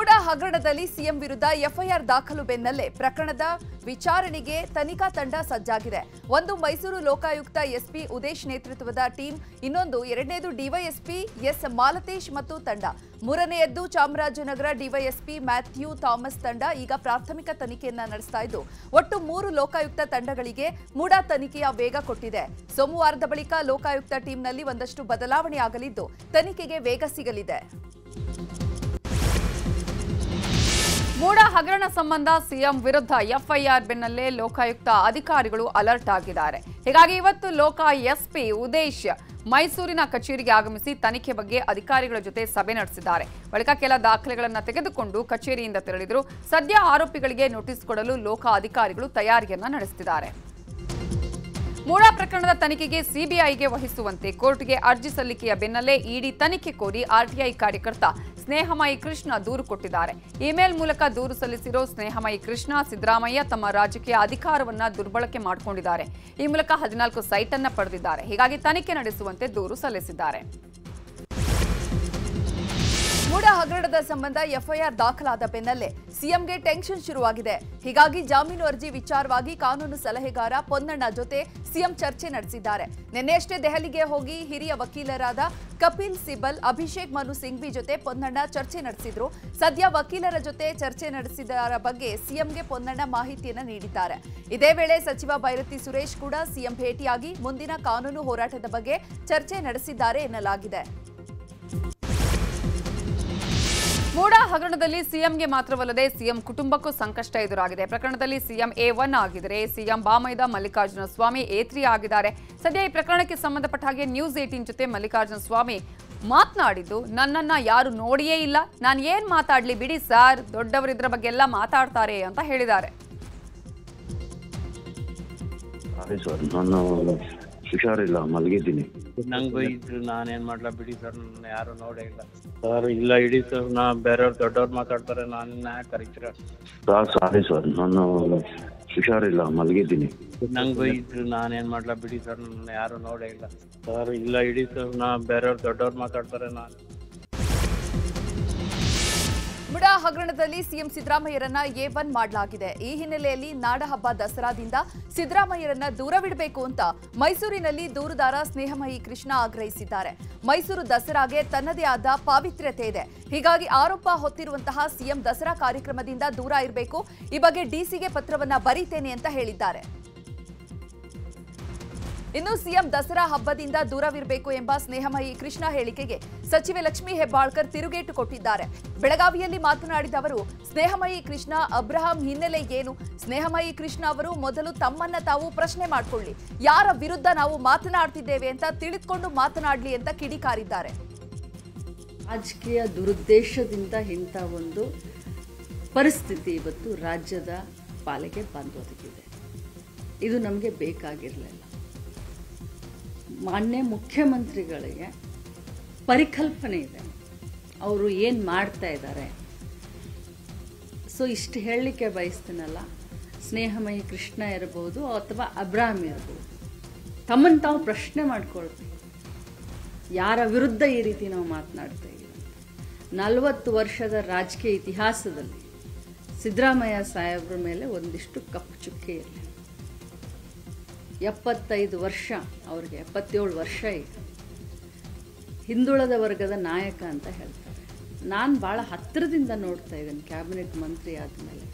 ಮೂಡಾ ಹಗರಣದಲ್ಲಿ ಸಿಎಂ ವಿರುದ್ಧ ಎಫ್ಐಆರ್ ದಾಖಲು ಬೆನ್ನಲ್ಲೇ ಪ್ರಕರಣದ ವಿಚಾರಣೆಗೆ ತನಿಖಾ ತಂಡ ಸಜ್ಜಾಗಿದೆ. ಒಂದು ಮೈಸೂರು ಲೋಕಾಯುಕ್ತ ಎಸ್ಪಿ ಉದೇಶ್ ನೇತೃತ್ವದ ಟೀಮ್, ಇನ್ನೊಂದು ಎರಡನೇದು ಡಿವೈಎಸ್ಪಿ ಎಸ್ ಮಾಲತೇಶ್ ಮತ್ತು ತಂಡ, ಮೂರನೆಯದ್ದು ಚಾಮರಾಜನಗರ ಡಿವೈಎಸ್ಪಿ ಮ್ಯಾಥ್ಯೂ ಥಾಮಸ್ ತಂಡ ಈಗ ಪ್ರಾಥಮಿಕ ತನಿಖೆಯನ್ನ ನಡೆಸ್ತಾ ಇದ್ದು, ಒಟ್ಟು 3 ಲೋಕಾಯುಕ್ತ ತಂಡಗಳಿಗೆ ಮೂಡಾ ತನಿಖೆಯ ವೇಗ ಕೊಟ್ಟಿದೆ. ಸೋಮವಾರದ ಬಳಿಕ ಲೋಕಾಯುಕ್ತ ಟೀಮ್ನಲ್ಲಿ ಒಂದಷ್ಟು ಬದಲಾವಣೆ ಆಗಲಿದ್ದು ತನಿಖೆಗೆ ವೇಗ ಸಿಗಲಿದೆ. ಮೂಡಾ ಹಗರಣ ಸಂಬಂಧ ಸಿಎಂ ವಿರುದ್ಧ ಎಫ್ಐಆರ್ ಬೆನ್ನಲ್ಲೇ ಲೋಕಾಯುಕ್ತ ಅಧಿಕಾರಿಗಳು ಅಲರ್ಟ್ ಆಗಿದ್ದಾರೆ. ಹೀಗಾಗಿ ಇವತ್ತು ಲೋಕ ಎಸ್ಪಿ ಉದೇಶ್ ಮೈಸೂರಿನ ಕಚೇರಿಗೆ ಆಗಮಿಸಿ ತನಿಖೆ ಬಗ್ಗೆ ಅಧಿಕಾರಿಗಳ ಜೊತೆ ಸಭೆ ನಡೆಸಿದ್ದಾರೆ. ಬಳಿಕ ಕೆಲ ದಾಖಲೆಗಳನ್ನು ತೆಗೆದುಕೊಂಡು ಕಚೇರಿಯಿಂದ ತೆರಳಿದರು. ಸದ್ಯ ಆರೋಪಿಗಳಿಗೆ ನೋಟಿಸ್ ಕೊಡಲು ಲೋಕ ಅಧಿಕಾರಿಗಳು ತಯಾರಿಯನ್ನ ನಡೆಸುತ್ತಿದ್ದಾರೆ. ಮೂಡಾ ಪ್ರಕರಣದ ತನಿಖೆಗೆ ಸಿಬಿಐಗೆ ವಹಿಸುವಂತೆ ಕೋರ್ಟ್ಗೆ ಅರ್ಜಿ ಸಲ್ಲಿಕೆಯ ಬೆನ್ನಲ್ಲೇ ಇಡಿ ತನಿಖೆ ಕೋರಿ ಆರ್ಟಿಐ ಕಾರ್ಯಕರ್ತ ಸ್ನೇಹಮಯಿ ಕೃಷ್ಣ ದೂರು ಕೊಟ್ಟಿದ್ದಾರೆ. ಇಮೇಲ್ ಮೂಲಕ ದೂರು ಸಲ್ಲಿಸಿರೋ ಸ್ನೇಹಮಯಿ ಕೃಷ್ಣ, ಸಿದ್ದರಾಮಯ್ಯ ತಮ್ಮ ರಾಜಕೀಯ ಅಧಿಕಾರವನ್ನ ದುರ್ಬಳಕೆ ಮಾಡಿಕೊಂಡಿದ್ದಾರೆ. ಈ ಮೂಲಕ 14 ಸೈಟ್ ಅನ್ನ ಪಡೆದಿದ್ದಾರೆ. ಹೀಗಾಗಿ ತನಿಖೆ ನಡೆಸುವಂತೆ ದೂರು ಸಲ್ಲಿಸಿದ್ದಾರೆ. ಮೂಡಾ ಹಗರಣದ ಸಂಬಂಧ ಎಫ್ಐಆರ್ ದಾಖಲಾದ ಬೆನ್ನಲ್ಲೇ ಸಿಎಂಗೆ ಟೆನ್ಷನ್ ಶುರುವಾಗಿದೆ. ಹೀಗಾಗಿ ಜಾಮೀನು ಅರ್ಜಿ ವಿಚಾರವಾಗಿ ಕಾನೂನು ಸಲಹೆಗಾರ ಪೊನ್ನಣ್ಣ ಜೊತೆ ಸಿಎಂ ಚರ್ಚೆ ನಡೆಸಿದ್ದಾರೆ. ನಿನ್ನೆಯಷ್ಟೇ ದೆಹಲಿಗೆ ಹೋಗಿ ಹಿರಿಯ ವಕೀಲರಾದ ಕಪಿಲ್ ಸಿಬಲ್, ಅಭಿಷೇಕ್ ಮನು ಸಿಂಘ್ವಿ ಜೊತೆ ಪೊನ್ನಣ್ಣ ಚರ್ಚೆ ನಡೆಸಿದ್ರು. ಸದ್ಯ ವಕೀಲರ ಜೊತೆ ಚರ್ಚೆ ನಡೆಸಿದರ ಬಗ್ಗೆ ಸಿಎಂಗೆ ಪೊನ್ನಣ್ಣ ಮಾಹಿತಿಯನ್ನು ನೀಡಿದ್ದಾರೆ. ಇದೇ ವೇಳೆ ಸಚಿವ ಬೈರತಿ ಸುರೇಶ್ ಕೂಡ ಸಿಎಂ ಭೇಟಿಯಾಗಿ ಮುಂದಿನ ಕಾನೂನು ಹೋರಾಟದ ಬಗ್ಗೆ ಚರ್ಚೆ ನಡೆಸಿದ್ದಾರೆ ಎನ್ನಲಾಗಿದೆ. ಮೂಡಾ ಹಗರಣದಲ್ಲಿ ಸಿಎಂಗೆ ಮಾತ್ರವಲ್ಲದೆ ಸಿಎಂ ಕುಟುಂಬಕ್ಕೂ ಸಂಕಷ್ಟ ಎದುರಾಗಿದೆ. ಪ್ರಕರಣದಲ್ಲಿ ಸಿಎಂ A1 ಆಗಿದ್ದಾರೆ. ಸಿಎಂ ಬಾಮೈದ ಮಲ್ಲಿಕಾರ್ಜುನ ಸ್ವಾಮಿ A3 ಆಗಿದ್ದಾರೆ. ಸದ್ಯ ಈ ಪ್ರಕರಣಕ್ಕೆ ಸಂಬಂಧಪಟ್ಟ ಹಾಗೆ ನ್ಯೂಸ್ 18 ಜೊತೆ ಮಲ್ಲಿಕಾರ್ಜುನ ಸ್ವಾಮಿ ಮಾತನಾಡಿದ್ದು, ನನ್ನನ್ನ ಯಾರು ನೋಡಿಯೇ ಇಲ್ಲ, ನಾನು ಏನ್ ಮಾತಾಡ್ಲಿ ಬಿಡಿ ಸರ್, ದೊಡ್ಡವರು ಇದ್ರ ಬಗ್ಗೆ ಎಲ್ಲ ಮಾತಾಡ್ತಾರೆ ಅಂತ ಹೇಳಿದ್ದಾರೆ. ಹುಷಾರಿಲ್ಲ, ಮಲಗಿದ್ದೀನಿ. ನಂಗೂ ಇದ್ರು ನಾನೇನ್ ಮಾಡ್ಲಾ ಬಿಡಿ ಸರ್, ನನ್ನ ಯಾರು ನೋಡೇ ಇಲ್ಲ ಸರ್. ಇಲ್ಲ ಇಡೀ ಸರ್, ನಾ ಬೇರೆಯವ್ರು ದೊಡ್ಡವ್ರು ಮಾತಾಡ್ತಾರೆ, ನಾನು ಕರೀತೀರ ಸಾರಿ ಸರ್, ನಾನು ಹುಷಾರಿಲ್ಲ, ಮಲಗಿದ್ದೀನಿ. ನಂಗೂ ಇದ್ರು ನಾನೇನ್ ಮಾಡ್ಲಾ ಬಿಡಿ ಸರ್, ನನ್ನ ಯಾರು ನೋಡೇ ಇಲ್ಲ ಸರ್. ಇಲ್ಲ ಇಡೀ ಸರ್, ನಾ ಬೇರೆಯವ್ರು ದೊಡ್ಡವ್ರು ಮಾತಾಡ್ತಾರೆ, ನಾನು. ಮೂಡಾ ಹಗರಣದಲ್ಲಿ ಸಿಎಂ ಸಿದ್ದರಾಮಯ್ಯರನ್ನ A1 ಮಾಡಲಾಗಿದೆ. ಈ ಹಿನ್ನೆಲೆಯಲ್ಲಿ ನಾಡಹಬ್ಬ ದಸರಾದಿಂದ ಸಿದ್ದರಾಮಯ್ಯರನ್ನ ದೂರವಿಡಬೇಕು ಅಂತ ಮೈಸೂರಿನಲ್ಲಿ ದೂರುದಾರ ಸ್ನೇಹಮಯಿ ಕೃಷ್ಣ ಆಗ್ರಹಿಸಿದ್ದಾರೆ. ಮೈಸೂರು ದಸರಾಗೆ ತನ್ನದೇ ಆದ ಪಾವಿತ್ರ್ಯತೆ ಇದೆ. ಹೀಗಾಗಿ ಆರೋಪ ಹೊತ್ತಿರುವಂತಹ ಸಿಎಂ ದಸರಾ ಕಾರ್ಯಕ್ರಮದಿಂದ ದೂರ ಇರಬೇಕು. ಈ ಬಗ್ಗೆ ಡಿಸಿಗೆ ಪತ್ರವನ್ನ ಬರೀತೇನೆ ಅಂತ ಹೇಳಿದ್ದಾರೆ. ಇನ್ನು ಸಿಎಂ ದಸರಾ ಹಬ್ಬದಿಂದ ದೂರವಿರಬೇಕು ಎಂಬ ಸ್ನೇಹಮಯಿ ಕೃಷ್ಣ ಹೇಳಿಕೆಗೆ ಸಚಿವೆ ಲಕ್ಷ್ಮೀ ಹೆಬ್ಬಾಳ್ಕರ್ ತಿರುಗೇಟು ಕೊಟ್ಟಿದ್ದಾರೆ. ಬೆಳಗಾವಿಯಲ್ಲಿ ಮಾತನಾಡಿದ ಅವರು, ಸ್ನೇಹಮಯಿ ಕೃಷ್ಣ ಅಬ್ರಹಾಂ ಹಿನ್ನೆಲೆ ಏನು? ಸ್ನೇಹಮಯಿ ಕೃಷ್ಣ ಅವರು ಮೊದಲು ತಮ್ಮನ್ನ ತಾವು ಪ್ರಶ್ನೆ ಮಾಡಿಕೊಳ್ಳಿ. ಯಾರ ವಿರುದ್ಧ ನಾವು ಮಾತನಾಡ್ತಿದ್ದೇವೆ ಅಂತ ತಿಳಿದುಕೊಂಡು ಮಾತನಾಡಲಿ ಅಂತ ಕಿಡಿಕಾರಿದ್ದಾರೆ. ರಾಜಕೀಯ ದುರುದ್ದೇಶದಿಂದ ಇಂಥ ಒಂದು ಪರಿಸ್ಥಿತಿ ಇವತ್ತು ರಾಜ್ಯದ ಪಾಲಿಗೆ ಬಂದೊದಗಿದೆ. ಇದು ನಮಗೆ ಬೇಕಾಗಿರಲಿಲ್ಲ. ಮಾನ್ಯ ಮುಖ್ಯಮಂತ್ರಿಗಳಿಗೆ ಪರಿಕಲ್ಪನೆ ಇದೆ, ಅವರು ಏನು ಮಾಡ್ತಾ ಇದ್ದಾರೆ. ಸೊ ಇಷ್ಟು ಹೇಳಲಿಕ್ಕೆ ಬಯಸ್ತೀನಲ್ಲ, ಸ್ನೇಹಮಯಿ ಕೃಷ್ಣ ಇರಬಹುದು ಅಥವಾ ಅಬ್ರಾಮ್ ಇರಬಹುದು, ತಮ್ಮನ್ನು ತಾವು ಪ್ರಶ್ನೆ ಮಾಡ್ಕೊಳ್ಬೇಕು, ಯಾರ ವಿರುದ್ಧ ಈ ರೀತಿ ನಾವು ಮಾತನಾಡ್ತಾ ಇದ್ದೀವಿ. 40 ವರ್ಷದ ರಾಜಕೀಯ ಇತಿಹಾಸದಲ್ಲಿ ಸಿದ್ದರಾಮಯ್ಯ ಸಾಹೇಬ್ರ ಮೇಲೆ ಒಂದಿಷ್ಟು ಕಪ್ಪು ಚುಕ್ಕೆ ಇರಲಿ. 75 ವರ್ಷ, ಅವ್ರಿಗೆ 77 ವರ್ಷ ಈಗ. ಹಿಂದುಳಿದ ವರ್ಗದ ನಾಯಕ ಅಂತ ಹೇಳ್ತಾರೆ. ನಾನು ಭಾಳ ಹತ್ತಿರದಿಂದ ನೋಡ್ತಾ ಇದ್ದೀನಿ. ಕ್ಯಾಬಿನೆಟ್ ಮಂತ್ರಿ ಆದಮೇಲೆ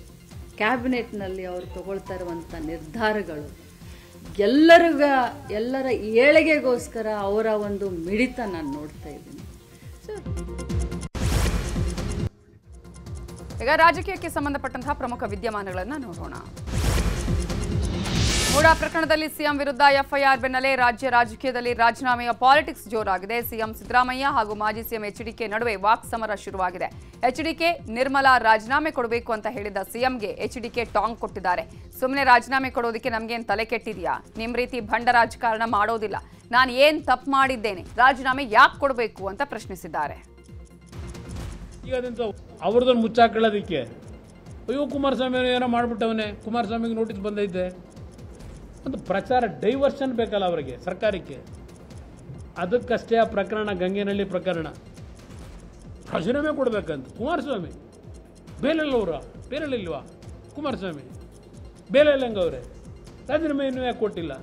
ಕ್ಯಾಬಿನೆಟ್ನಲ್ಲಿ ಅವರು ತಗೊಳ್ತಾ ಇರುವಂಥ ನಿರ್ಧಾರಗಳು, ಎಲ್ಲರ ಏಳಿಗೆಗೋಸ್ಕರ ಅವರ ಒಂದು ಮಿಡಿತ ನಾನು ನೋಡ್ತಾ ಇದ್ದೀನಿ. ಈಗ ರಾಜಕೀಯಕ್ಕೆ ಸಂಬಂಧಪಟ್ಟಂತಹ ಪ್ರಮುಖ ವಿದ್ಯಮಾನಗಳನ್ನು ನೋಡೋಣ. ಮೂಡಾ ಪ್ರಕರಣದಲ್ಲಿ ಸಿಎಂ ವಿರುದ್ಧ ಎಫ್ಐಆರ್ ಬೆನ್ನಲ್ಲೇ ರಾಜ್ಯ ರಾಜಕೀಯದಲ್ಲಿ ರಾಜೀನಾಮೆಯ ಪಾಲಿಟಿಕ್ಸ್ ಜೋರಾಗಿದೆ. ಸಿಎಂ ಸಿದ್ದರಾಮಯ್ಯ ಹಾಗೂ ಮಾಜಿ ಸಿಎಂ ಎಚ್ಡಿಕೆ ನಡುವೆ ವಾಕ್ ಸಮರ ಶುರುವಾಗಿದೆ. ಎಚ್ಡಿಕೆ ನಿರ್ಮಲಾ ರಾಜೀನಾಮೆ ಕೊಡಬೇಕು ಅಂತ ಹೇಳಿದ ಸಿಎಂಗೆ ಎಚ್ಡಿಕೆ ಟಾಂಗ್ ಕೊಟ್ಟಿದ್ದಾರೆ. ಸುಮ್ಮನೆ ರಾಜೀನಾಮೆ ಕೊಡೋದಕ್ಕೆ ನಮಗೇನು ತಲೆ ಕೆಟ್ಟಿದೆಯಾ? ನಿಮ್ಮ ರೀತಿ ಭಂಡ ರಾಜಕಾರಣ ಮಾಡೋದಿಲ್ಲ. ನಾನು ಏನು ತಪ್ಪು ಮಾಡಿದ್ದೇನೆ, ರಾಜೀನಾಮೆ ಯಾಕೆ ಕೊಡಬೇಕು ಅಂತ ಪ್ರಶ್ನಿಸಿದ್ದಾರೆ. ಈಗ ಅವ್ರದನ್ನು ಮುಚ್ಚಾಕೊಳ್ಳೋದಕ್ಕೆ ಅಯ್ಯೋ ಕುಮಾರಸ್ವಾಮಿ ಏನೋ ಮಾಡಿಬಿಟ್ಟವನೇ, ಕುಮಾರಸ್ವಾಮಿಗೆ ನೋಟಿಸ್ ಬಂದೈತೆ ಒಂದು ಪ್ರಚಾರ ಡೈವರ್ಷನ್ ಬೇಕಲ್ಲ ಅವರಿಗೆ, ಸರ್ಕಾರಕ್ಕೆ. ಅದಕ್ಕಷ್ಟೇ ಆ ಪ್ರಕರಣ, ಗಂಗೇನಹಳ್ಳಿ ಪ್ರಕರಣ ರಾಜೀನಾಮೆ ಕೊಡಬೇಕಂತ ಕುಮಾರಸ್ವಾಮಿ ಬೇಲಲ್ಲವರ ಬೇಲಲ್ಲಿಲ್ವಾ ಕುಮಾರಸ್ವಾಮಿ? ಬೇಲಲ್ಲಿ ಹೆಂಗವ್ರೆ? ರಾಜೀನಾಮೆ ಇನ್ನೂ ಯಾಕೆ ಕೊಟ್ಟಿಲ್ಲ?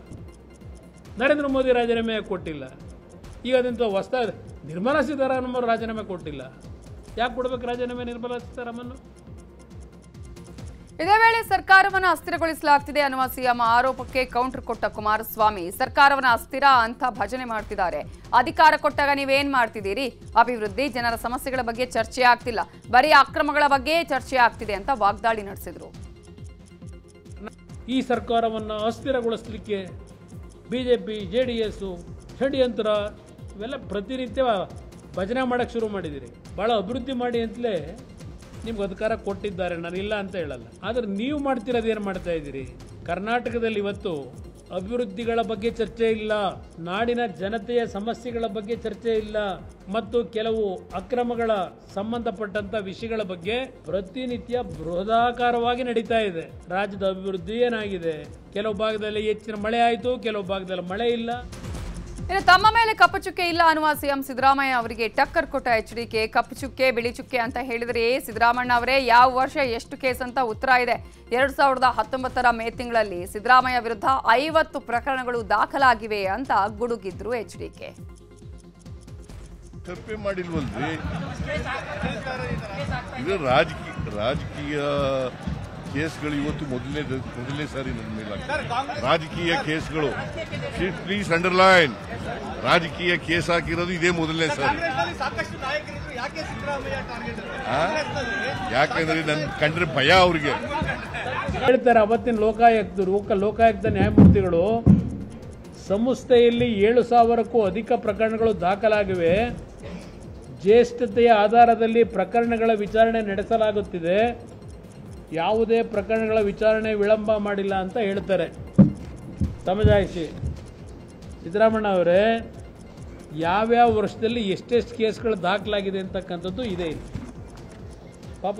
ನರೇಂದ್ರ ಮೋದಿ ರಾಜೀನಾಮೆ ಯಾಕೆ ಕೊಟ್ಟಿಲ್ಲ? ಈಗ ಅದಂತ ಹೊಸ ನಿರ್ಮಲಾ ಸೀತಾರಾಮನ್ ಅವರು ರಾಜೀನಾಮೆ ಕೊಟ್ಟಿಲ್ಲ. ಯಾಕೆ ಕೊಡ್ಬೇಕು ರಾಜೀನಾಮೆ ನಿರ್ಮಲಾ ಸೀತಾರಾಮನ್? ಇದೇ ವೇಳೆ ಸರ್ಕಾರವನ್ನು ಅಸ್ಥಿರಗೊಳಿಸಲಾಗ್ತಿದೆ ಅನ್ನುವ ಸಿಎಂ ಆರೋಪಕ್ಕೆ ಕೌಂಟರ್ ಕೊಟ್ಟ ಕುಮಾರಸ್ವಾಮಿ, ಸರ್ಕಾರವನ್ನು ಅಸ್ಥಿರ ಅಂತ ಭಜನೆ ಮಾಡ್ತಿದ್ದಾರೆ. ಅಧಿಕಾರ ಕೊಟ್ಟಾಗ ನೀವೇನ್ ಮಾಡ್ತಿದ್ದೀರಿ? ಅಭಿವೃದ್ಧಿ, ಜನರ ಸಮಸ್ಯೆಗಳ ಬಗ್ಗೆ ಚರ್ಚೆ ಆಗ್ತಿಲ್ಲ, ಬರೀ ಅಕ್ರಮಗಳ ಬಗ್ಗೆ ಚರ್ಚೆ ಆಗ್ತಿದೆ ಅಂತ ವಾಗ್ದಾಳಿ ನಡೆಸಿದ್ರು. ಈ ಸರ್ಕಾರವನ್ನು ಅಸ್ಥಿರಗೊಳಿಸಲಿಕ್ಕೆ ಬಿಜೆಪಿ, JDS ಷಡ್ಯಂತ್ರ ಇವೆಲ್ಲ ಪ್ರತಿನಿತ್ಯ ಭಜನೆ ಮಾಡೋಕ್ಕೆ ಶುರು ಮಾಡಿದ್ದೀರಿ. ಭಾಳ ಅಭಿವೃದ್ಧಿ ಮಾಡಿ ಅಂತಲೇ ನಿಮ್ಗೆ ಅಧಿಕಾರ ಕೊಟ್ಟಿದ್ದಾರೆ, ನಾನಿಲ್ಲ ಅಂತ ಹೇಳಲ್ಲ. ಆದರೆ ನೀವು ಮಾಡ್ತಿರೋದು ಏನು ಮಾಡ್ತಾ ಇದ್ದೀರಿ? ಕರ್ನಾಟಕದಲ್ಲಿ ಇವತ್ತು ಅಭಿವೃದ್ಧಿಗಳ ಬಗ್ಗೆ ಚರ್ಚೆ ಇಲ್ಲ, ನಾಡಿನ ಜನತೆಯ ಸಮಸ್ಯೆಗಳ ಬಗ್ಗೆ ಚರ್ಚೆ ಇಲ್ಲ, ಮತ್ತು ಕೆಲವು ಅಕ್ರಮಗಳ ಸಂಬಂಧಪಟ್ಟಂತ ವಿಷಯಗಳ ಬಗ್ಗೆ ಪ್ರತಿನಿತ್ಯ ಬೃಹದಾಕಾರವಾಗಿ ನಡೀತಾ ಇದೆ. ರಾಜ್ಯದ ಅಭಿವೃದ್ಧಿ ಏನಾಗಿದೆ? ಕೆಲವು ಭಾಗದಲ್ಲಿ ಹೆಚ್ಚಿನ ಮಳೆ ಆಯಿತು, ಕೆಲವು ಭಾಗದಲ್ಲಿ ಮಳೆ ಇಲ್ಲ. ಇನ್ನು ತಮ್ಮ ಮೇಲೆ ಕಪ್ಪು ಚುಕ್ಕೆ ಇಲ್ಲ ಅನ್ನುವ ಸಿಎಂ ಸಿದ್ದರಾಮಯ್ಯ ಅವರಿಗೆ ಟಕ್ಕರ್ ಕೊಟ್ಟ HDK. ಕಪ್ಪು ಚುಕ್ಕೆ, ಬಿಳಿ ಚುಕ್ಕೆ ಅಂತ ಹೇಳಿದ್ರೆ ಸಿದ್ದರಾಮಯ್ಯ ಅವರೇ ಯಾವ ವರ್ಷ ಎಷ್ಟು ಕೇಸ್ ಅಂತ ಉತ್ತರ ಇದೆ. 2019 ಮೇ ತಿಂಗಳಲ್ಲಿ ಸಿದ್ದರಾಮಯ್ಯ ವಿರುದ್ಧ 50 ಪ್ರಕರಣಗಳು ದಾಖಲಾಗಿವೆ ಅಂತ ಗುಡುಗಿದ್ರು HDK. ತಪ್ಪೇ ಮಾಡಿಲ್ವಲ್ರಿ, ಇದು ರಾಜಕೀಯ ಕೇಸ್ಗಳು ಇವತ್ತು ಮೊದಲನೇ ಸಾರಿ ನನ್ನ ಮೇಲೆ ರಾಜಕೀಯ ಕೇಸ್ಗಳು. ಪ್ಲೀಸ್ ಅಂಡರ್ಲೈನ್, ರಾಜಕೀಯ ಕೇಸ್ ಹಾಕಿರೋದು ಇದೇ ಮೊದಲನೇ ಸಾರಿ. ಯಾಕಂದ್ರೆ ನನ್ ಕಂಡ್ರೆ ಭಯ ಅವ್ರಿಗೆ. ಹೇಳ್ತಾರೆ ಅವತ್ತಿನ ಲೋಕಾಯುಕ್ತ ನ್ಯಾಯಮೂರ್ತಿಗಳು, ಸಂಸ್ಥೆಯಲ್ಲಿ 7,000ಕ್ಕೂ ಅಧಿಕ ಪ್ರಕರಣಗಳು ದಾಖಲಾಗಿವೆ, ಜ್ಯೇಷ್ಠತೆಯ ಆಧಾರದಲ್ಲಿ ಪ್ರಕರಣಗಳ ವಿಚಾರಣೆ ನಡೆಸಲಾಗುತ್ತಿದೆ, ಯಾವುದೇ ಪ್ರಕರಣಗಳ ವಿಚಾರಣೆ ವಿಳಂಬ ಮಾಡಿಲ್ಲ ಅಂತ ಹೇಳ್ತಾರೆ. ಸಮಜಾಯಿಸಿ ಸಿದ್ದರಾಮಯ್ಯ ಅವರೇ, ಯಾವ್ಯಾವ ವರ್ಷದಲ್ಲಿ ಎಷ್ಟೆಷ್ಟು ಕೇಸ್ಗಳು ದಾಖಲಾಗಿದೆ ಅಂತಕ್ಕಂಥದ್ದು ಇದೆ ಪಾಪ.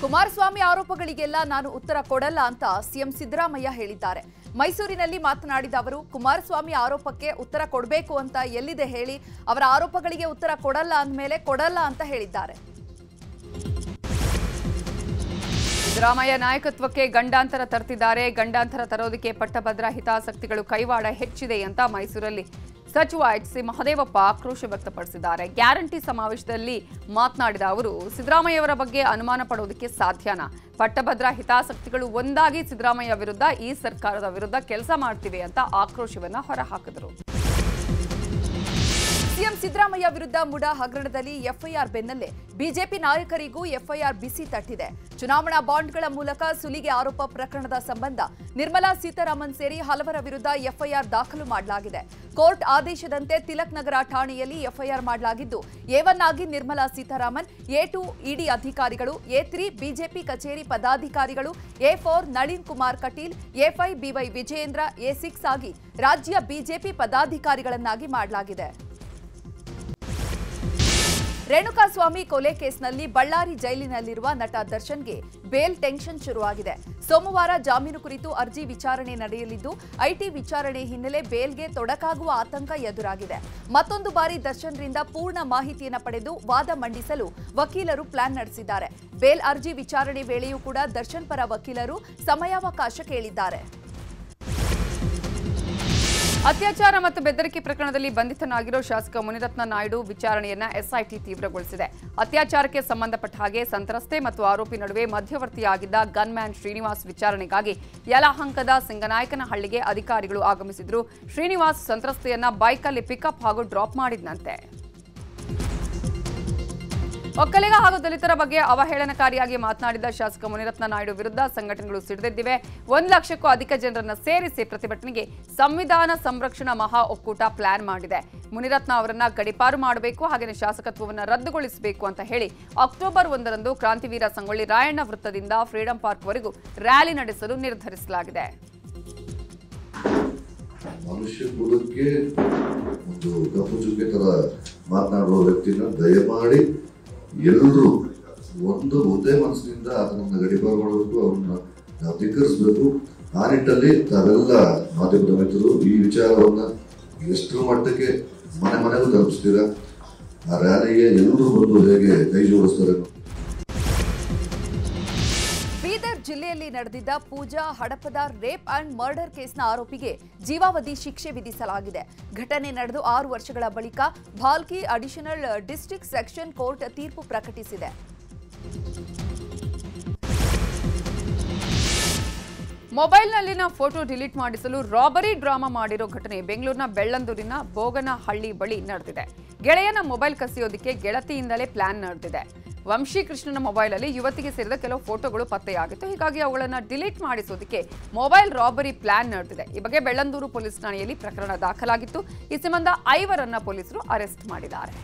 ಕುಮಾರಸ್ವಾಮಿ ಆರೋಪಗಳಿಗೆಲ್ಲ ನಾನು ಉತ್ತರ ಕೊಡಲ್ಲ ಅಂತ ಸಿಎಂ ಸಿದ್ದರಾಮಯ್ಯ ಹೇಳಿದ್ದಾರೆ. ಮೈಸೂರಿನಲ್ಲಿ ಮಾತನಾಡಿದ ಅವರು, ಕುಮಾರಸ್ವಾಮಿ ಆರೋಪಕ್ಕೆ ಉತ್ತರ ಕೊಡಬೇಕು ಅಂತ ಎಲ್ಲಿದೆ ಹೇಳಿ? ಅವರ ಆರೋಪಗಳಿಗೆ ಉತ್ತರ ಕೊಡಲ್ಲ ಅಂದಮೇಲೆ ಕೊಡಲ್ಲ ಅಂತ ಹೇಳಿದ್ದಾರೆ. ಸಿದ್ದರಾಮಯ್ಯ ನಾಯಕತ್ವಕ್ಕೆ ಗಂಡಾಂತರ ತರ್ತಿದ್ದಾರೆ. ಗಂಡಾಂತರ ತರೋದಕ್ಕೆ ಪಟ್ಟಭದ್ರ ಹಿತಾಸಕ್ತಿಗಳು ಕೈವಾಡ ಹೆಚ್ಚಿದೆ ಅಂತ ಮೈಸೂರಲ್ಲಿ ಸಚಿವ HC ಮಹದೇವಪ್ಪ ಆಕ್ರೋಶ ವ್ಯಕ್ತಪಡಿಸಿದ್ದಾರೆ. ಗ್ಯಾರಂಟಿ ಸಮಾವೇಶದಲ್ಲಿ ಮಾತನಾಡಿದ ಅವರು, ಸಿದ್ದರಾಮಯ್ಯವರ ಬಗ್ಗೆ ಅನುಮಾನ ಪಡೋದಕ್ಕೆ ಸಾಧ್ಯನಾ? ಪಟ್ಟಭದ್ರ ಹಿತಾಸಕ್ತಿಗಳು ಒಂದಾಗಿ ಸಿದ್ದರಾಮಯ್ಯ ವಿರುದ್ಧ, ಈ ಸರ್ಕಾರದ ವಿರುದ್ಧ ಕೆಲಸ ಮಾಡ್ತಿವೆ ಅಂತ ಆಕ್ರೋಶವನ್ನ ಹೊರಹಾಕಿದರು. ಸಿಎಂ ಸಿದ್ದರಾಮಯ್ಯ ವಿರುದ್ಧ ಮುಡಾ ಹಗರಣದಲ್ಲಿ ಎಫ್ಐಆರ್ ಬೆನ್ನಲ್ಲೇ ಬಿಜೆಪಿ ನಾಯಕರಿಗೂ ಎಫ್ಐಆರ್ ಬಿಸಿ ತಟ್ಟಿದೆ. ಚುನಾವಣಾ ಬಾಂಡ್ಗಳ ಮೂಲಕ ಸುಲಿಗೆ ಆರೋಪ ಪ್ರಕರಣದ ಸಂಬಂಧ ನಿರ್ಮಲಾ ಸೀತಾರಾಮನ್ ಸೇರಿ ಹಲವರ ವಿರುದ್ಧ ಎಫ್ಐಆರ್ ದಾಖಲು ಮಾಡಲಾಗಿದೆ. ಕೋರ್ಟ್ ಆದೇಶದಂತೆ ತಿಲಕ್ ನಗರ ಠಾಣೆಯಲ್ಲಿ ಎಫ್ಐಆರ್ ಮಾಡಲಾಗಿದ್ದು, A1 ಆಗಿ ನಿರ್ಮಲಾ ಸೀತಾರಾಮನ್, A2 ಇಡಿ ಅಧಿಕಾರಿಗಳು, A3 ಬಿಜೆಪಿ ಕಚೇರಿ ಪದಾಧಿಕಾರಿಗಳು, A4 Nalin Kumar Kateel, A5 BY Vijayendra, A6 ಆಗಿ ರಾಜ್ಯ ಬಿಜೆಪಿ ಪದಾಧಿಕಾರಿಗಳನ್ನಾಗಿ ಮಾಡಲಾಗಿದೆ. ರೇಣುಕಾಸ್ವಾಮಿ ಕೊಲೆ ಕೇಸ್ನಲ್ಲಿ ಬಳ್ಳಾರಿ ಜೈಲಿನಲ್ಲಿರುವ ನಟ ದರ್ಶನ್ಗೆ ಬೇಲ್ ಟೆನ್ಷನ್ ಶುರುವಾಗಿದೆ. ಸೋಮವಾರ ಜಾಮೀನು ಕುರಿತು ಅರ್ಜಿ ವಿಚಾರಣೆ ನಡೆಯಲಿದ್ದು, ಐಟಿ ವಿಚಾರಣೆ ಹಿನ್ನೆಲೆ ಬೇಲ್ಗೆ ತೊಡಕಾಗುವ ಆತಂಕ ಎದುರಾಗಿದೆ. ಮತ್ತೊಂದು ಬಾರಿ ದರ್ಶನ್ರಿಂದ ಪೂರ್ಣ ಮಾಹಿತಿಯನ್ನು ಪಡೆದು ವಾದ ಮಂಡಿಸಲು ವಕೀಲರು ಪ್ಲಾನ್ ನಡೆಸಿದ್ದಾರೆ. ಬೇಲ್ ಅರ್ಜಿ ವಿಚಾರಣೆ ವೇಳೆಯೂ ಕೂಡ ದರ್ಶನ್ ಪರ ವಕೀಲರು ಸಮಯಾವಕಾಶ ಕೇಳಿದ್ದಾರೆ. ಅತ್ಯಾಚಾರ ಮತ್ತು ಬೆದರಿಕೆ ಪ್ರಕರಣದಲ್ಲಿ ಬಂಧಿತನಾಗಿರೋ ಶಾಸಕ ಮುನಿರತ್ನ ನಾಯ್ಡು ವಿಚಾರಣೆಯನ್ನ SIT ತೀವ್ರಗೊಳಿಸಿದೆ. ಅತ್ಯಾಚಾರಕ್ಕೆ ಸಂಬಂಧಪಟ್ಟ ಹಾಗೆ ಸಂತ್ರಸ್ತೆ ಮತ್ತು ಆರೋಪಿ ನಡುವೆ ಮಧ್ಯವರ್ತಿಯಾಗಿದ್ದ ಗನ್ಮ್ಯಾನ್ ಶ್ರೀನಿವಾಸ್ ವಿಚಾರಣೆಗಾಗಿ ಯಲಹಂಕದ ಸಿಂಗನಾಯಕನಹಳ್ಳಿಗೆ ಅಧಿಕಾರಿಗಳು ಆಗಮಿಸಿದ್ರು. ಶ್ರೀನಿವಾಸ್ ಸಂತ್ರಸ್ತೆಯನ್ನ ಬೈಕಲ್ಲಿ ಪಿಕಪ್ ಹಾಗೂ ಡ್ರಾಪ್ ಮಾಡಿದ್ನಂತೆ. ಒಕ್ಕಲಿಗ ಹಾಗೂ ದಲಿತರ ಬಗ್ಗೆ ಅವಹೇಳನಕಾರಿಯಾಗಿ ಮಾತನಾಡಿದ ಶಾಸಕ ಮುನಿರತ್ನ ನಾಯ್ಡು ವಿರುದ್ಧ ಸಂಘಟನೆಗಳು ಸಿಡಿದೆದ್ದಿವೆ. 1 ಲಕ್ಷಕ್ಕೂ ಅಧಿಕ ಜನರನ್ನು ಸೇರಿಸಿ ಪ್ರತಿಭಟನೆಗೆ ಸಂವಿಧಾನ ಸಂರಕ್ಷಣಾ ಮಹಾ ಒಕ್ಕೂಟ ಪ್ಲಾನ್ ಮಾಡಿದೆ. ಮುನಿರತ್ನ ಅವರನ್ನ ಗಡಿಪಾರು ಮಾಡಬೇಕು, ಹಾಗೆಯೇ ಶಾಸಕತ್ವವನ್ನು ರದ್ದುಗೊಳಿಸಬೇಕು ಅಂತ ಹೇಳಿ ಅಕ್ಟೋಬರ್ 1ರಂದು ಕ್ರಾಂತಿವೀರ ಸಂಗೊಳ್ಳಿ ರಾಯಣ್ಣ ವೃತ್ತದಿಂದ ಫ್ರೀಡಂ ಪಾರ್ಕ್ವರೆಗೂ ರ್ಯಾಲಿ ನಡೆಸಲು ನಿರ್ಧರಿಸಲಾಗಿದೆ. ಮನುಷ್ಯ ಕುಲಕ್ಕೆ ಒಂದು ಕಪ್ಪು ಚುಕ್ಕೆ ತರ ಮಾತನಾಡುವ ವ್ಯಕ್ತಿನ ದಯಮಾಡಿ ಎಲ್ಲರೂ ಒಂದು ಒಂದೇ ಮನಸ್ಸಿನಿಂದ ಅದನ್ನ ಗಡಿಪಾರು ಮಾಡಬೇಕು, ಅವ್ರನ್ನ ನಾವು ಧಿಕ್ಕರಿಸಬೇಕು. ಆ ನಿಟ್ಟಲ್ಲಿ ತಾವೆಲ್ಲ ಮಾಧ್ಯಮದ ಮಿತ್ರರು ಈ ವಿಚಾರವನ್ನ ಎಷ್ಟರ ಮಟ್ಟಕ್ಕೆ ಮನೆ ಮನೆಗೂ ತಲುಪಿಸ್ತೀರಾ, ಆ ರ್ಯಾಲಿಗೆ ಎಲ್ಲರೂ ಬಂದು ಹೇಗೆ ಕೈ ಜೋಡಿಸ್ತಾರೆ. ಬೀದರ್ ಜಿಲ್ಲೆಯಲ್ಲಿ ನಡೆದಿದ್ದ ಪೂಜಾ ಹಡಪದ ರೇಪ್ ಅಂಡ್ ಮರ್ಡರ್ ಕೇಸ್ನ ಆರೋಪಿಗೆ ಜೀವಾವಧಿ ಶಿಕ್ಷೆ ವಿಧಿಸಲಾಗಿದೆ. ಘಟನೆ ನಡೆದು 6 ವರ್ಷಗಳ ಬಳಿಕ Bhalki additional district session court ತೀರ್ಪು ಪ್ರಕಟಿಸಿದೆ. ಮೊಬೈಲ್ನಲ್ಲಿನ ಫೋಟೋ ಡಿಲೀಟ್ ಮಾಡಿಸಲು ರಾಬರಿ ಡ್ರಾಮಾ ಮಾಡಿರೋ ಘಟನೆ ಬೆಂಗಳೂರಿನ ಬೆಳ್ಳಂದೂರಿನ ಬೋಗನಹಳ್ಳಿ ಬಳಿ ನಡೆದಿದೆ. ಗೆಳೆಯನ ಮೊಬೈಲ್ ಕಸಿಯೋದಕ್ಕೆ ಗೆಳತಿಯಿಂದಲೇ ಪ್ಲಾನ್ ನಡೆದಿದೆ. ವಂಶಿ ಕೃಷ್ಣನ ಮೊಬೈಲಲ್ಲಿ ಯುವತಿಗೆ ಸೇರಿದ ಕೆಲವು ಫೋಟೋಗಳು ಪತ್ತೆಯಾಗಿತ್ತು. ಹೀಗಾಗಿ ಅವುಗಳನ್ನು ಡಿಲೀಟ್ ಮಾಡಿಸೋದಕ್ಕೆ ಮೊಬೈಲ್ ರಾಬರಿ ಪ್ಲಾನ್ ನಡೆದಿದೆ. ಈ ಬಗ್ಗೆ ಬೆಳ್ಳಂದೂರು ಪೊಲೀಸ್ ಠಾಣೆಯಲ್ಲಿ ಪ್ರಕರಣ ದಾಖಲಾಗಿತ್ತು. ಈ ಸಂಬಂಧ 5 ಪೊಲೀಸರು ಅರೆಸ್ಟ್ ಮಾಡಿದ್ದಾರೆ.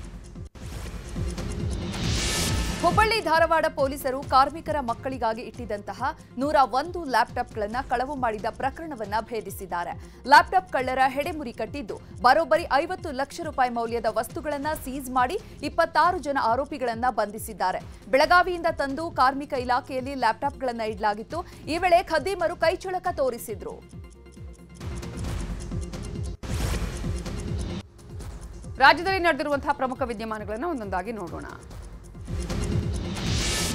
ಹುಬ್ಬಳ್ಳಿ ಧಾರವಾಡ ಪೊಲೀಸರು ಕಾರ್ಮಿಕರ ಮಕ್ಕಳಿಗಾಗಿ ಇಟ್ಟಿದ್ದಂತಹ 101 ಲ್ಯಾಪ್ಟಾಪ್ಗಳನ್ನು ಕಳವು ಮಾಡಿದ ಪ್ರಕರಣವನ್ನ ಭೇದಿಸಿದ್ದಾರೆ. ಲ್ಯಾಪ್ಟಾಪ್ ಕಳ್ಳರ ಹೆಡೆಮುರಿ ಕಟ್ಟಿದ್ದು ಬರೋಬ್ಬರಿ 50 ಲಕ್ಷ ರೂಪಾಯಿ ಮೌಲ್ಯದ ವಸ್ತುಗಳನ್ನು ಸೀಸ್ ಮಾಡಿ 26 ಜನ ಆರೋಪಿಗಳನ್ನು ಬಂಧಿಸಿದ್ದಾರೆ. ಬೆಳಗಾವಿಯಿಂದ ತಂದು ಕಾರ್ಮಿಕ ಇಲಾಖೆಯಲ್ಲಿ ಲ್ಯಾಪ್ಟಾಪ್ಗಳನ್ನು ಇಡಲಾಗಿತ್ತು. ಈ ವೇಳೆ ಖದೀಮರು ಕೈಚಳಕ ತೋರಿಸಿದ್ರು. ರಾಜ್ಯದಲ್ಲಿ ನಡೆದಿರುವಂತಹ ಪ್ರಮುಖ ವಿದ್ಯಮಾನಗಳನ್ನು ಒಂದೊಂದಾಗಿ ನೋಡೋಣ.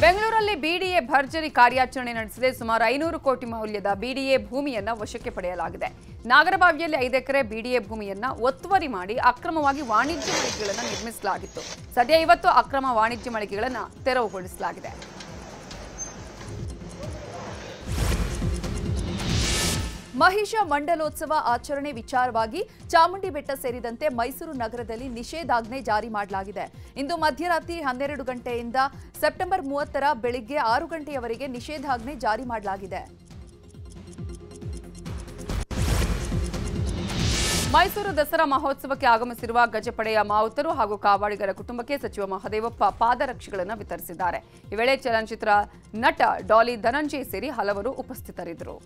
ಬೆಂಗಳೂರಲ್ಲಿ ಬಿಡಿಎ ಭರ್ಜರಿ ಕಾರ್ಯಾಚರಣೆ ನಡೆಸಿದೆ. ಸುಮಾರು 500 ಕೋಟಿ ಮೌಲ್ಯದ ಬಿಡಿಎ ಭೂಮಿಯನ್ನ ವಶಕ್ಕೆ ಪಡೆಯಲಾಗಿದೆ. ನಾಗರಬಾವಿಯಲ್ಲಿ 5 ಎಕರೆ ಬಿಡಿಎ ಭೂಮಿಯನ್ನ ಒತ್ತುವರಿ ಮಾಡಿ ಅಕ್ರಮವಾಗಿ ವಾಣಿಜ್ಯ ಮಳಿಗೆಗಳನ್ನು ನಿರ್ಮಿಸಲಾಗಿತ್ತು. ಸದ್ಯ ಇವತ್ತು ಅಕ್ರಮ ವಾಣಿಜ್ಯ ಮಳಿಗೆಗಳನ್ನು ತೆರವುಗೊಳಿಸಲಾಗಿದೆ. ಮಹಿಷ ಮಂಡಲೋತ್ಸವ ಆಚರಣೆ ವಿಚಾರವಾಗಿ ಚಾಮುಂಡಿ ಬೆಟ್ಟ ಸೇರಿದಂತೆ ಮೈಸೂರು ನಗರದಲ್ಲಿ ನಿಷೇಧಾಜ್ಞೆ ಜಾರಿ ಮಾಡಲಾಗಿದೆ. ಇಂದು ಮಧ್ಯರಾತ್ರಿ 12 ಗಂಟೆಯಿಂದ ಸೆಪ್ಟೆಂಬರ್ 30ರ ಬೆಳಿಗ್ಗೆ 6 ಗಂಟೆಯವರೆಗೆ ನಿಷೇಧಾಜ್ಞೆ ಜಾರಿ ಮಾಡಲಾಗಿದೆ. ಮೈಸೂರು ದಸರಾ ಮಹೋತ್ಸವಕ್ಕೆ ಆಗಮಿಸಿರುವ ಗಜಪಡೆಯ ಮಾವುತರು ಹಾಗೂ ಕಾವಾಡಿಗರ ಕುಟುಂಬಕ್ಕೆ ಸಚಿವ ಮಹದೇವಪ್ಪ ಪಾದರಕ್ಷೆಗಳನ್ನು ವಿತರಿಸಿದ್ದಾರೆ. ಈ ವೇಳೆ ಚಲನಚಿತ್ರ ನಟ ಡಾಲಿ ಧನಂಜಯ್ ಸೇರಿ ಹಲವರು ಉಪಸ್ಥಿತರಿದ್ದರು.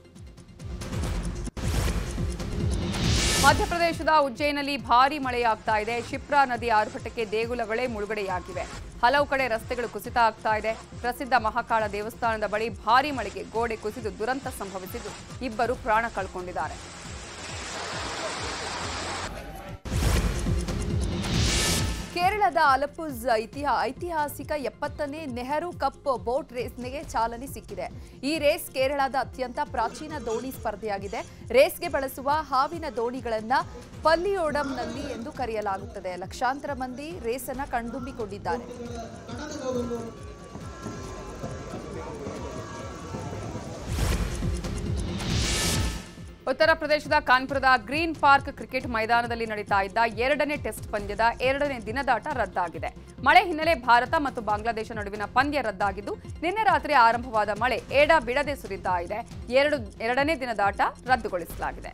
ಮಧ್ಯಪ್ರದೇಶದ ಉಜ್ಜಯಿನಲ್ಲಿ ಭಾರೀ ಮಳೆಯಾಗ್ತಾ ಇದೆ. ಶಿಪ್ರಾ ನದಿ ಆರ್ಭಟಕ್ಕೆ ದೇಗುಲಗಳೇ ಮುಳುಗಡೆಯಾಗಿವೆ. ಹಲವು ಕಡೆ ರಸ್ತೆಗಳು ಕುಸಿತ ಆಗ್ತಾ ಇದೆ. ಪ್ರಸಿದ್ಧ ಮಹಾಕಾಳ ದೇವಸ್ಥಾನದ ಬಳಿ ಭಾರೀ ಮಳೆಗೆ ಗೋಡೆ ಕುಸಿದು ದುರಂತ ಸಂಭವಿಸಿದ್ದು 2 ಪ್ರಾಣ ಕಳ್ಕೊಂಡಿದ್ದಾರೆ. ಕೇರಳದ ಅಲಪ್ಪುಜ್ ಐತಿಹಾಸಿಕ 70ನೇ ನೆಹರು ಕಪ್ ಬೋಟ್ ರೇಸ್ಗೆ ಚಾಲನೆ ಸಿಕ್ಕಿದೆ. ಈ ರೇಸ್ ಕೇರಳದ ಅತ್ಯಂತ ಪ್ರಾಚೀನ ದೋಣಿ ಸ್ಪರ್ಧೆಯಾಗಿದೆ. ರೇಸ್ಗೆ ಬಳಸುವ ಹಾವಿನ ದೋಣಿಗಳನ್ನು ಪಲ್ಲಿಯೋಡಂನಲ್ಲಿ ಎಂದು ಕರೆಯಲಾಗುತ್ತದೆ. ಲಕ್ಷಾಂತರ ಮಂದಿ ರೇಸನ್ನು ಕಣ್ತುಂಬಿಕೊಂಡಿದ್ದಾರೆ. ಉತ್ತರ ಪ್ರದೇಶದ ಕಾನ್ಪುರದ ಗ್ರೀನ್ ಪಾರ್ಕ್ ಕ್ರಿಕೆಟ್ ಮೈದಾನದಲ್ಲಿ ನಡೀತಾ ಇದ್ದ 2ನೇ ಟೆಸ್ಟ್ ಪಂದ್ಯದ 2ನೇ ದಿನದಾಟ ರದ್ದಾಗಿದೆ. ಮಳೆ ಹಿನ್ನೆಲೆ ಭಾರತ ಮತ್ತು ಬಾಂಗ್ಲಾದೇಶ ನಡುವಿನ ಪಂದ್ಯ ರದ್ದಾಗಿದ್ದು ನಿನ್ನೆ ರಾತ್ರಿ ಆರಂಭವಾದ ಮಳೆ ಬಿಡದೆ ಸುರಿತಾ ಇದೆ. 2ನೇ ದಿನದಾಟ ರದ್ದುಗೊಳಿಸಲಾಗಿದೆ.